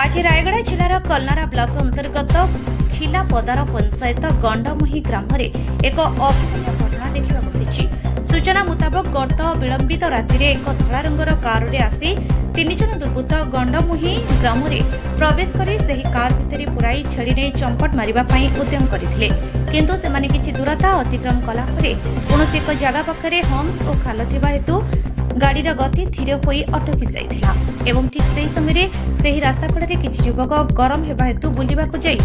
आज रायगड़ा जिलार कल्नारा ब्लॉक अंतर्गत खिलापदार पंचायत गंडमुही ग्राम में एक अभावन घटना देखा मिली। सूचना मुताबक गत विलंबित राति एक धला रंगर कार आसी 3 जन दुर्बृत्त गंडमुही ग्राम में प्रवेश कर कार भितर पुराई छेड़ी नहीं चंपट मारिबा उद्यम करथिले, किंतु सेमाने किछि दूरता अतिक्रम कला परे कोनोसी एक जगह पाखरे हम्स और खाल थिबा हेतु गाड़ीर गति धीर होई अटकी जाइथिला एवं ठीक सेही समय सेही रास्ता कड़े किछि युवक गरम हेबा हेतु बुलिबाकु जाई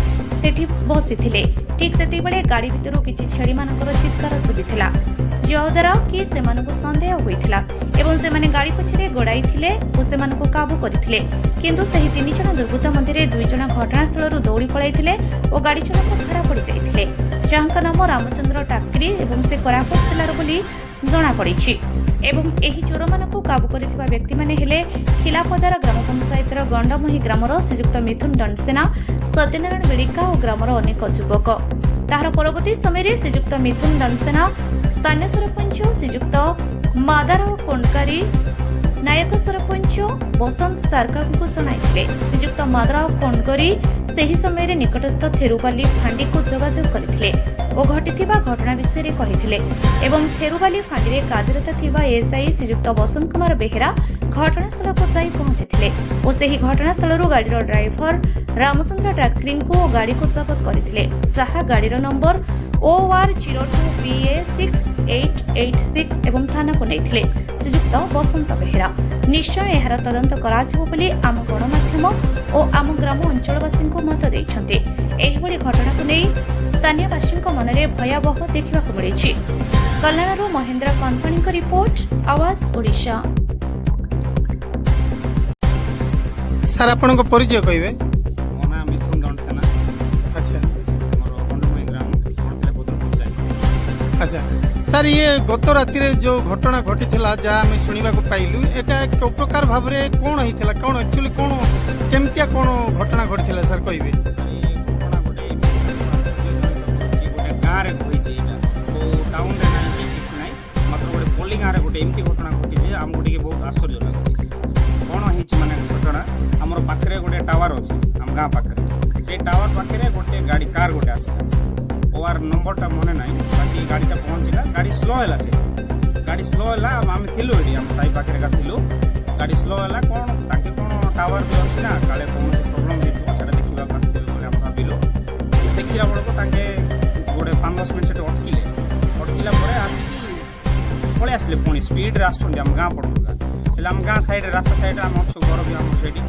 सेठी बसिथिले। ठीक सेति बेले गाड़ी भितरु किछि छेड़ी मानकर चित्कार सुबिथिला, जद्वारा कि सेमानकु संदेह होइथिला एवं सेमाने गाड़ी पछरे गोड़ाइथिले ओ सेमानकु काबू करथिले, किंतु सेही 3 जन दुर्बृत्त मध्यरे 2 जन घटनास्थलरु दौड़ी पळाइथिले ओ गाड़ी चालक धरा पड़ी जाइथिले, जाहांका नाम रामचंद्र टाकरी एवं से कोरापुट जिल्लार बोली जणा पड़िछि। एवं एही चोरमानकु काबू करिथिबा व्यक्ति माने हेले खिलापदार ग्राम पंचायतर गंडमुही ग्रामर श्रीजुक्त मिथुन दंडसेना, सत्यनारायण बेड़िका और ग्रामर अनेक युवक। ताहार परवर्ती समय श्रीजुक्त मिथुन दंडसेना स्थानीय सरपंच श्रीजुक्त मादाराव कोणकारी, नायक सरपंच बसंत सारका जणाइथिले। श्रीजुक्त मादाराव कोणकारी सेही समय निकटस्थ थेरुबाली फांडी को जोगाजोग करथिले ओ घटिथिबा घटना विषय कहिथिले एवं थेरुबाली फांडी रे कार्यरत थिबा एसआई श्रीजुक्त बसंत कुमार बेहेरा घटनास्थल को जाई पहुंचिथिले ओ सेही घटनास्थलरु गाड़ीर ड्राइवर रामचंद्र टाकरिन को गाड़ी को जब्त करथिले, जहा गाड़ीर नंबर OR02BA6886 एवं थाना को नैथिले श्रीजुक्त बसंत बेहेरा। निश्चय एहार तदंत कराजिबो बोली आम गणमाध्यम और आम ग्राम अंचलवासी मत देइछन्ते। एहिभଳି घटना को नै स्थानीय वासी मनरे भयावह देखा मिली। कल्याणरू महेंद्र कंपनी को रिपोर्ट, आवाज ओडिशा। सर आपन को परिचय कहबे? मो नाम मिथुन दंडसेना। अच्छा मोर गंडमुही ग्राम कोणखिला बोदर पंचायत। अच्छा सर, ये गत राति रे जो घटना घटी थिला जा हम सुनिबा को पाइलु, एटा को प्रकार भाव रे कोन हिथिला, कोन एक्चुअली कोन केमतिया कोन घटना घटी थिला सर कहबे? ये घटना गोटे गाँ रे होइछि, एटा तो टाउन रे नाही कि किछ नाही, मात्र गोटे पोली गाँ रे गोटे एमती घटना घटी जे हमको टिके बहुत आश्चर्य लागछि। कोन हिछि माने घटना हमर पाखरे गोटे टावर अछि, हम गाँ पाखरे से टावर पाखरे गोटे गाड़ी कार गोटे आसिला, ओआर नंबरटा मने नाही, बाकी गाड़ीटा पहुंचिला, गाड़ी स्लो हैला, से गाड़ी स्लो हैला, हम थिलु एडी हम साई पाखरे का थिलु, गाड़ी स्लो हैला कोन ताके कोन टावर भी अछि ना, काले कोन प्रॉब्लम हेतु छडा देखिबा पाछते बोले हम भाबिलो। देखिला बळको ताके गोटे 5-10 मिनिट सेट अटकिला परे आसी पळे आसले पुणी स्पीड रे आछन हम गाँ पडुला, एला हम गाँ साइड रास्ता साइड हम अछु घर भी हम सेडी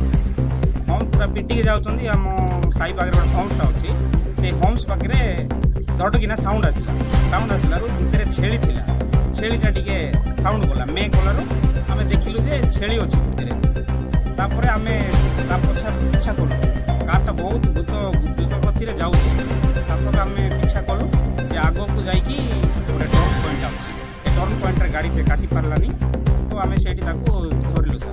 हम पूरा पिटी के जाउचंदी, हम साई पाखरे गोटे होम्स अछि, से होम्स पाखरे धड़किना साउंड आसला रु भितर छेली थिला, छेलीटा टिके साउंड गला मे गलारु आमे देखिलु जे छेली अछि भितर, तापरे आमे ता पीछा कलु, कारटा बहुत द्रुत गति रे जाउछि, तापर आमे पीछा कलु जे आगो को जाई कि गोटे टर्न पॉइंट अछि, ए टर्न पॉइंट रे गाड़ी के काटी पारलानी, तो आमे सेठी ताको धरलु सर।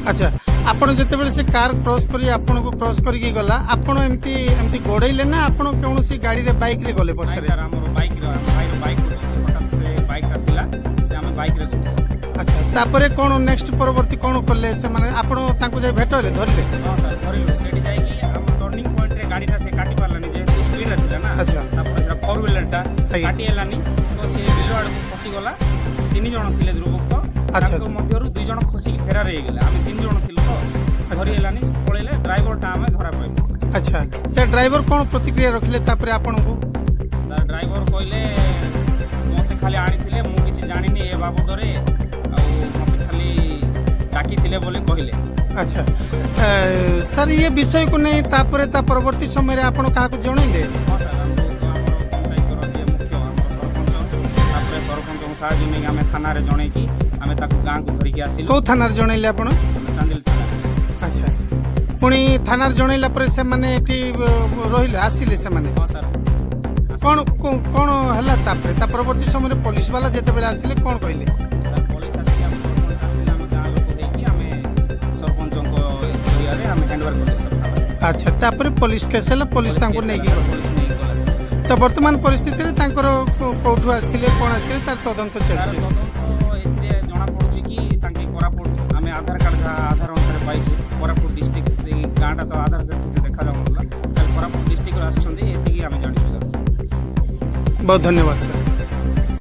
अच्छा आपण जते बेले से कार क्रॉस करी आपण को क्रॉस करी के गला, आपण एमती गोड़ैले ना आपण कोनोसी गाड़ी रे बाइक रे गले पछरे? सर हमर बाइक रे भाई बाइक फटाक से बाइकटा थिला, से हम बाइक रे गलु। अच्छा तापरे कोन नेक्स्ट परवर्ती कोन करले से माने आपण तांको जे भेटले धरले? हां सर धरिलु, सेठी जाई कि हम टर्निंग पॉइंट रे गाड़ीटा से काटी पारलानी, जे स्पीड रे थिला ना। अच्छा तापर से 4 व्हीलरटा काटी हेलानी, तो से बिलो आड़ फसी गला, 3 जण थिले दुर्बृत्त, अच्छा ताको मध्यरु 2 जण खसी फेरार हे गेले, हम 3 जण थिलु तो धरि हेलानी पळेले, ड्राइवरटा हमें धरा पाइलु। अच्छा से ड्राइवर कोन प्रतिक्रिया रखले तापरे आपण को? सर ड्राइवर कहले मते खाली आनी थिले, मु किछि जानिनी ए बाबद रे, आ मते खाली डाकी थिले बोले कहले। अच्छा सर ये विषय को नहीं तापरे ता परवर्ती समय रे आपण काहा को जणैले? हां सर हम तो हमर पंचायत रो जे मुख्य हमर सरपंच, तापरे सरपंच को साहाय्य नै हमें थाना रे जणै कि हमें ताको गाँ को धरि के आसिलु। को थाना रे जणैले आपण? चांदिल थाना। अच्छा पुणी थाना रे जणैला परे से माने एठी रहिले आसिले से माने? हां सर। कोन कोन हला तापरे ता परवर्ती समय रे पुलिस वाला जेते बेले आसिले कोन कहले? सर पुलिस आसिला, सरपंच आसिला, हम गाँ लोक हे कि हमें सरपंच को एरिया रे हमें हैंडओवर कर। अच्छा तापरे पुलिस केस हला, पुलिस तांको नै कि पुलिस नै गला सर। तो वर्तमान परिस्थिति रे तांकर कोठु आस्थिले कोन आस्थिले तार तदंत सर चलछि? तदंत एथिरे जणा पडुछि कि तांके कोरापुट हमें आधार कार्ड आधार अनुसार पाइछु, कोरापुट डिस्ट्रिक्ट से गाँ ଗାଁଟା ତ ଆଧାର କାର୍ଡ଼ କିଛି ଦେଖାଯାଉନଥିଲା। ତାହେଲେ କୋରାପୁଟ ଡିଷ୍ଟ୍ରିକ୍ଟରୁ ଆସିଛନ୍ତି ଏତିକି ଆମେ ଜାଣିଛୁ ସାର୍। ବହୁତ ଧନ୍ୟବାଦ ସାର୍।